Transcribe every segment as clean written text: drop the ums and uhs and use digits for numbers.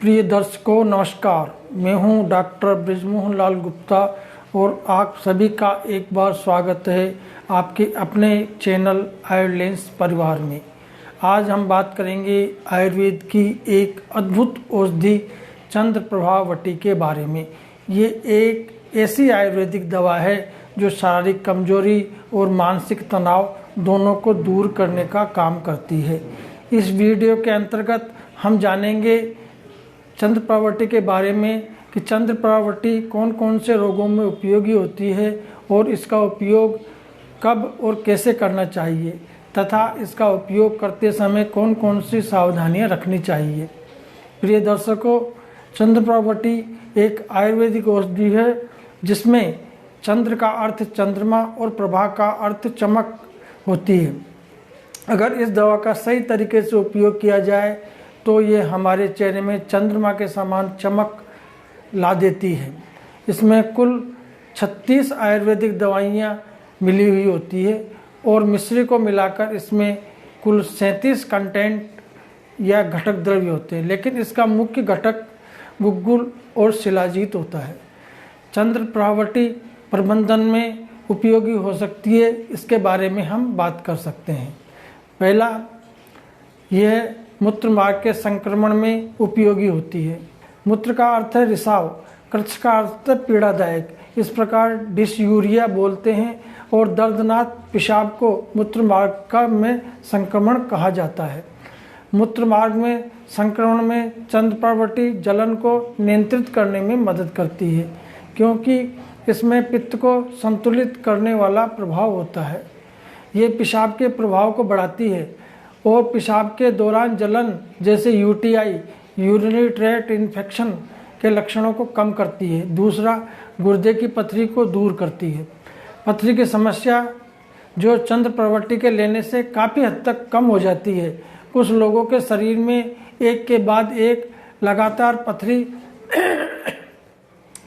प्रिय दर्शकों नमस्कार। मैं हूं डॉक्टर बृजमोहन लाल गुप्ता और आप सभी का एक बार स्वागत है आपके अपने चैनल आयुर्लेंस परिवार में। आज हम बात करेंगे आयुर्वेद की एक अद्भुत औषधि चंद्रप्रभावटी के बारे में। ये एक ऐसी आयुर्वेदिक दवा है जो शारीरिक कमजोरी और मानसिक तनाव दोनों को दूर करने का काम करती है। इस वीडियो के अंतर्गत हम जानेंगे चंद्रप्रभावटी के बारे में कि चंद्रप्रभावटी कौन कौन से रोगों में उपयोगी होती है और इसका उपयोग कब और कैसे करना चाहिए तथा इसका उपयोग करते समय कौन कौन सी सावधानियां रखनी चाहिए। प्रिय दर्शकों, चंद्रप्रभावटी एक आयुर्वेदिक औषधि है जिसमें चंद्र का अर्थ चंद्रमा और प्रभा का अर्थ चमक होती है। अगर इस दवा का सही तरीके से उपयोग किया जाए तो ये हमारे चेहरे में चंद्रमा के समान चमक ला देती है। इसमें कुल 36 आयुर्वेदिक दवाइयाँ मिली हुई होती है और मिश्री को मिलाकर इसमें कुल 37 कंटेंट या घटक द्रव्य होते हैं, लेकिन इसका मुख्य घटक गुग्गुल और शिलाजीत होता है। चंद्रप्रभावटी प्रबंधन में उपयोगी हो सकती है, इसके बारे में हम बात कर सकते हैं। पहला, यह मूत्र मार्ग के संक्रमण में उपयोगी होती है। मूत्र का अर्थ है रिसाव, कृच्छ का अर्थ है पीड़ादायक। इस प्रकार डिसयूरिया बोलते हैं और दर्दनाक पेशाब को मूत्र मार्ग में संक्रमण कहा जाता है। मूत्र मार्ग में संक्रमण में चंद्रप्रभावटी जलन को नियंत्रित करने में मदद करती है, क्योंकि इसमें पित्त को संतुलित करने वाला प्रभाव होता है। ये पेशाब के प्रभाव को बढ़ाती है और पेशाब के दौरान जलन जैसे यूटीआई यूरिनरी ट्रैक्ट इन्फेक्शन के लक्षणों को कम करती है। दूसरा, गुर्दे की पथरी को दूर करती है। पथरी की समस्या जो चंद्रप्रभावटी के लेने से काफ़ी हद तक कम हो जाती है। कुछ लोगों के शरीर में एक के बाद एक लगातार पथरी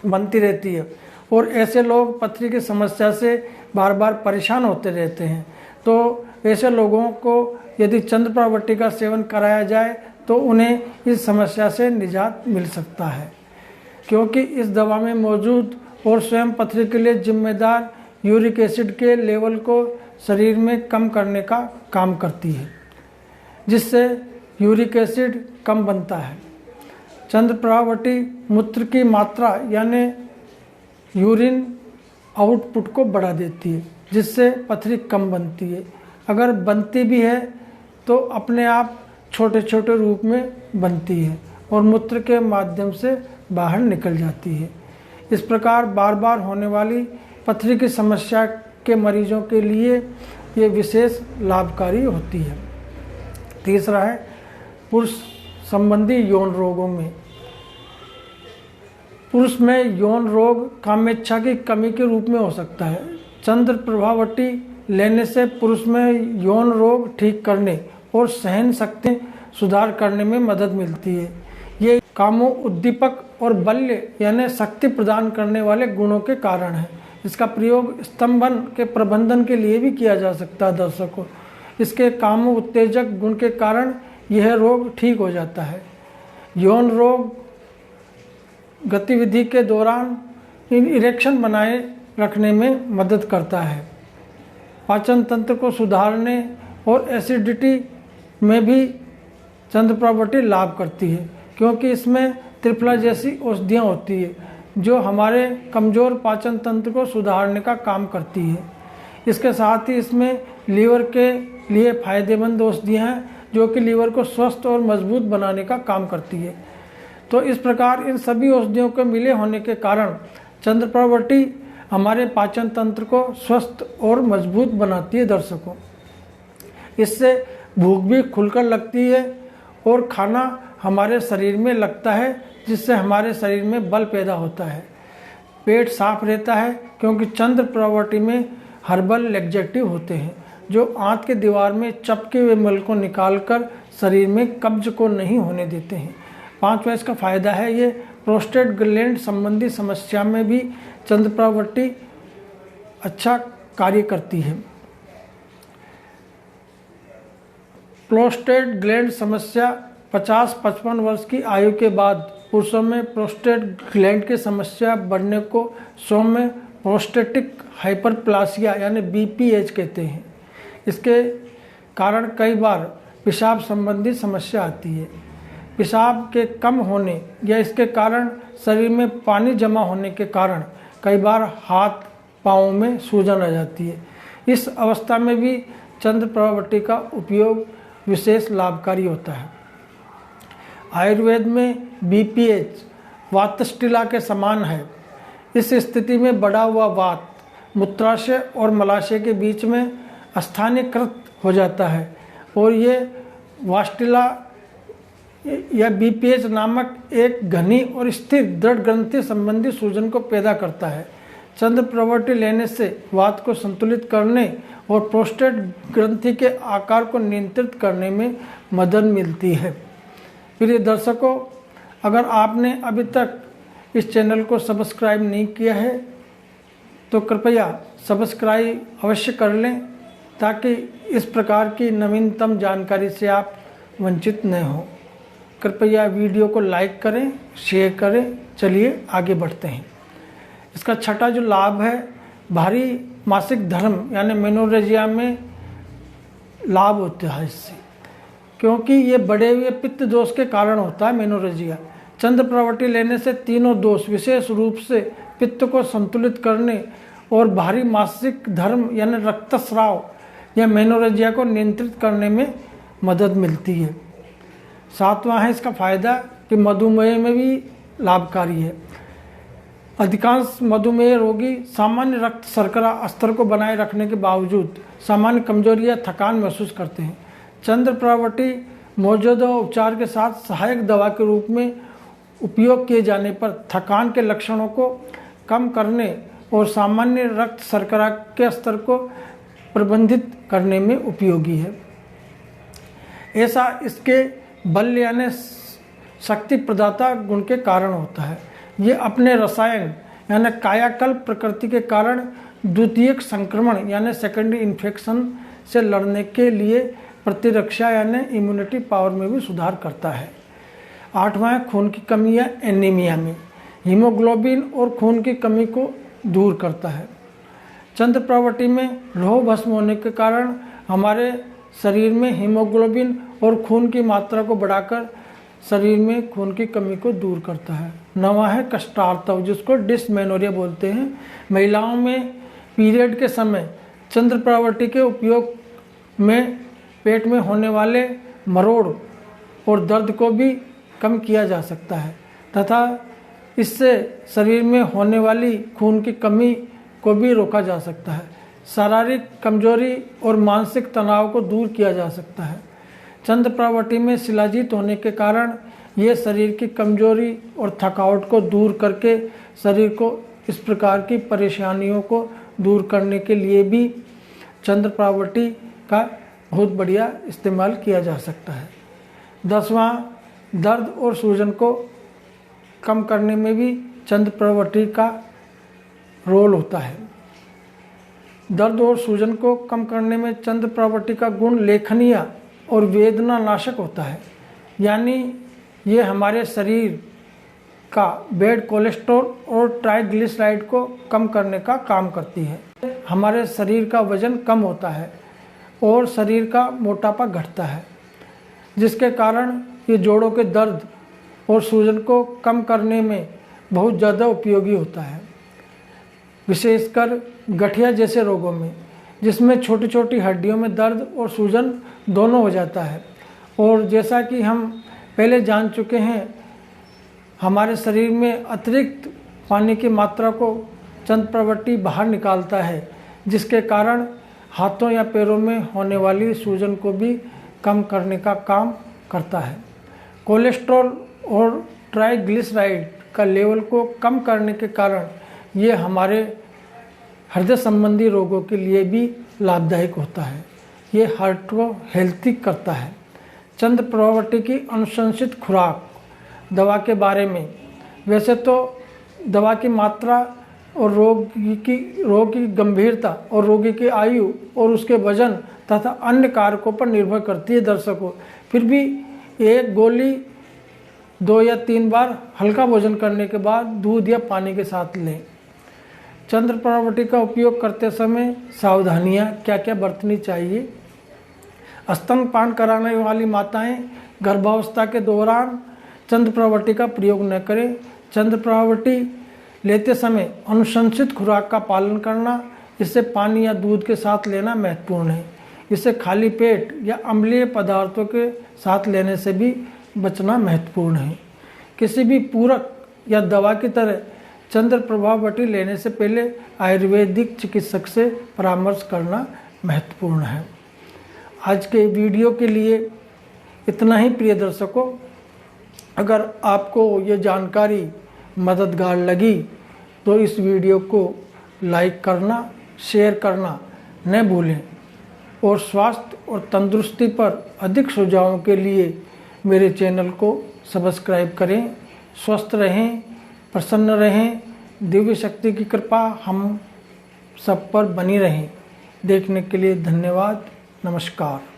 बनती रहती है और ऐसे लोग पथरी की समस्या से बार बार परेशान होते रहते हैं। तो ऐसे लोगों को यदि चंद्रप्रभावटी का सेवन कराया जाए तो उन्हें इस समस्या से निजात मिल सकता है, क्योंकि इस दवा में मौजूद और स्वयं पथरी के लिए जिम्मेदार यूरिक एसिड के लेवल को शरीर में कम करने का काम करती है, जिससे यूरिक एसिड कम बनता है। चंद्रप्रभावटी मूत्र की मात्रा यानी यूरिन आउटपुट को बढ़ा देती है, जिससे पथरी कम बनती है। अगर बनती भी है तो अपने आप छोटे छोटे रूप में बनती है और मूत्र के माध्यम से बाहर निकल जाती है। इस प्रकार बार बार होने वाली पथरी की समस्या के मरीजों के लिए ये विशेष लाभकारी होती है। तीसरा है, पुरुष संबंधी यौन रोगों में। पुरुष में यौन रोग कामेच्छा की कमी के रूप में हो सकता है। चंद्रप्रभावटी लेने से पुरुष में यौन रोग ठीक करने और सहन शक्ति सुधार करने में मदद मिलती है। ये कामो उद्दीपक और बल्य यानी शक्ति प्रदान करने वाले गुणों के कारण है। इसका प्रयोग स्तंभन के प्रबंधन के लिए भी किया जा सकता है। दर्शकों, इसके कामो उत्तेजक गुण के कारण यह रोग ठीक हो जाता है। यौन रोग गतिविधि के दौरान इरेक्शन बनाए रखने में मदद करता है। पाचन तंत्र को सुधारने और एसिडिटी में भी चंद्रप्रभावटी लाभ करती है, क्योंकि इसमें त्रिफला जैसी औषधियाँ होती है जो हमारे कमज़ोर पाचन तंत्र को सुधारने का काम करती है। इसके साथ ही इसमें लीवर के लिए फायदेमंद औषधियाँ हैं जो कि लीवर को स्वस्थ और मजबूत बनाने का काम करती है। तो इस प्रकार इन सभी औषधियों के मिले होने के कारण चंद्रप्रभावटी हमारे पाचन तंत्र को स्वस्थ और मजबूत बनाती है। दर्शकों, इससे भूख भी खुलकर लगती है और खाना हमारे शरीर में लगता है, जिससे हमारे शरीर में बल पैदा होता है। पेट साफ रहता है, क्योंकि चंद्रप्रभावटी में हर्बल लैक्सेटिव होते हैं जो आंत के दीवार में चपके हुए मल को निकालकर शरीर में कब्ज को नहीं होने देते हैं। पांचवा इसका फायदा है, ये प्रोस्टेट ग्लैंड संबंधी समस्या में भी चंद्रप्रभावटी अच्छा कार्य करती है। प्रोस्टेट ग्लैंड समस्या 50-55 वर्ष की आयु के बाद पुरुषों में प्रोस्टेट ग्लैंड की समस्या बढ़ने को सौम्य प्रोस्टेटिक हाइपरप्लासिया यानी BPH कहते हैं। इसके कारण कई बार पेशाब संबंधी समस्या आती है। पेशाब के कम होने या इसके कारण शरीर में पानी जमा होने के कारण कई बार हाथ पाँव में सूजन आ जाती है। इस अवस्था में भी चंद्रप्रभावती का उपयोग विशेष लाभकारी होता है। आयुर्वेद में BPH वातस्टिला के समान है। इस स्थिति में बढ़ा हुआ वात मूत्राशय और मलाशय के बीच में स्थानीयकृत हो जाता है और ये वास्टिला या BPH नामक एक घनी और स्थिर दृढ़ ग्रंथि संबंधी सूजन को पैदा करता है। चंद्रप्रभावती लेने से वात को संतुलित करने और प्रोस्टेट ग्रंथि के आकार को नियंत्रित करने में मदद मिलती है। प्रिय दर्शकों, अगर आपने अभी तक इस चैनल को सब्सक्राइब नहीं किया है तो कृपया सब्सक्राइब अवश्य कर लें ताकि इस प्रकार की नवीनतम जानकारी से आप वंचित न हों। कृपया वीडियो को लाइक करें, शेयर करें। चलिए आगे बढ़ते हैं। इसका छठा जो लाभ है, भारी मासिक धर्म यानी मेनोरेजिया में लाभ होता है इससे, क्योंकि ये बढ़े हुए पित्त दोष के कारण होता है मेनोरेजिया। चंद्रप्रभावती लेने से तीनों दोष विशेष रूप से पित्त को संतुलित करने और भारी मासिक धर्म यानी रक्तस्राव या मेनोरेजिया को नियंत्रित करने में मदद मिलती है। सातवां है इसका फायदा कि मधुमेह में भी लाभकारी है। अधिकांश मधुमेह रोगी सामान्य रक्त शर्करा स्तर को बनाए रखने के बावजूद सामान्य कमजोरी या थकान महसूस करते हैं। चंद्रप्रभावती मौजूदा उपचार के साथ सहायक दवा के रूप में उपयोग किए जाने पर थकान के लक्षणों को कम करने और सामान्य रक्त शर्करा के स्तर को प्रबंधित करने में उपयोगी है। ऐसा इसके बल यानी शक्ति प्रदाता गुण के कारण होता है। ये अपने रसायन यानी कायाकल्प प्रकृति के कारण द्वितीयक संक्रमण यानी सेकेंडरी इन्फेक्शन से लड़ने के लिए प्रतिरक्षा यानी इम्यूनिटी पावर में भी सुधार करता है। आठवां है खून की कमी या एनीमिया में हीमोग्लोबिन और खून की कमी को दूर करता है। चंद्रप्रभावती में लौह भस्म होने के कारण हमारे शरीर में हीमोग्लोबिन और खून की मात्रा को बढ़ाकर शरीर में खून की कमी को दूर करता है। नवा है कष्टार्तव, जिसको डिस्मेनोरिया बोलते हैं। महिलाओं में पीरियड के समय चंद्रप्रभावती के उपयोग में पेट में होने वाले मरोड़ और दर्द को भी कम किया जा सकता है तथा इससे शरीर में होने वाली खून की कमी को भी रोका जा सकता है। शारीरिक कमजोरी और मानसिक तनाव को दूर किया जा सकता है। चंद्रप्रभावती में शिलाजीत होने के कारण ये शरीर की कमजोरी और थकावट को दूर करके शरीर को इस प्रकार की परेशानियों को दूर करने के लिए भी चंद्रप्रभावती का बहुत बढ़िया इस्तेमाल किया जा सकता है। 10वां, दर्द और सूजन को कम करने में भी चंद्रप्रभावती का रोल होता है। दर्द और सूजन को कम करने में चंद्रप्रभावती का गुण लेखनीय और वेदना नाशक होता है, यानी ये हमारे शरीर का बैड कोलेस्ट्रॉल और ट्राइग्लिसराइड को कम करने का काम करती है। हमारे शरीर का वजन कम होता है और शरीर का मोटापा घटता है, जिसके कारण ये जोड़ों के दर्द और सूजन को कम करने में बहुत ज़्यादा उपयोगी होता है, विशेषकर गठिया जैसे रोगों में, जिसमें छोटी छोटी हड्डियों में दर्द और सूजन दोनों हो जाता है। और जैसा कि हम पहले जान चुके हैं, हमारे शरीर में अतिरिक्त पानी की मात्रा को चंद्रप्रभावती बाहर निकालता है, जिसके कारण हाथों या पैरों में होने वाली सूजन को भी कम करने का काम करता है। कोलेस्ट्रॉल और ट्राइग्लिसराइड का लेवल को कम करने के कारण ये हमारे हृदय संबंधी रोगों के लिए भी लाभदायक होता है। ये हार्ट को हेल्थी करता है। चंद्रप्रभावती की अनुशंसित खुराक दवा के बारे में, वैसे तो दवा की मात्रा और रोग की गंभीरता और रोगी की आयु और उसके वजन तथा अन्य कारकों पर निर्भर करती है दर्शकों। फिर भी एक गोली 2 या 3 बार हल्का भोजन करने के बाद दूध या पानी के साथ लें। चंद्रप्रभावती का उपयोग करते समय सावधानियां क्या क्या बरतनी चाहिए। स्तनपान कराने वाली माताएं गर्भावस्था के दौरान चंद्रप्रभावती का प्रयोग न करें। चंद्रप्रभावती लेते समय अनुशंसित खुराक का पालन करना, इसे पानी या दूध के साथ लेना महत्वपूर्ण है। इसे खाली पेट या अम्लीय पदार्थों के साथ लेने से भी बचना महत्वपूर्ण है। किसी भी पूरक या दवा की तरह चंद्रप्रभावती लेने से पहले आयुर्वेदिक चिकित्सक से परामर्श करना महत्वपूर्ण है। आज के वीडियो के लिए इतना ही प्रिय दर्शकों। अगर आपको ये जानकारी मददगार लगी तो इस वीडियो को लाइक करना, शेयर करना न भूलें और स्वास्थ्य और तंदुरुस्ती पर अधिक सुझावों के लिए मेरे चैनल को सब्सक्राइब करें। स्वस्थ रहें, प्रसन्न रहें, दिव्य शक्ति की कृपा हम सब पर बनी रहें। देखने के लिए धन्यवाद। नमस्कार।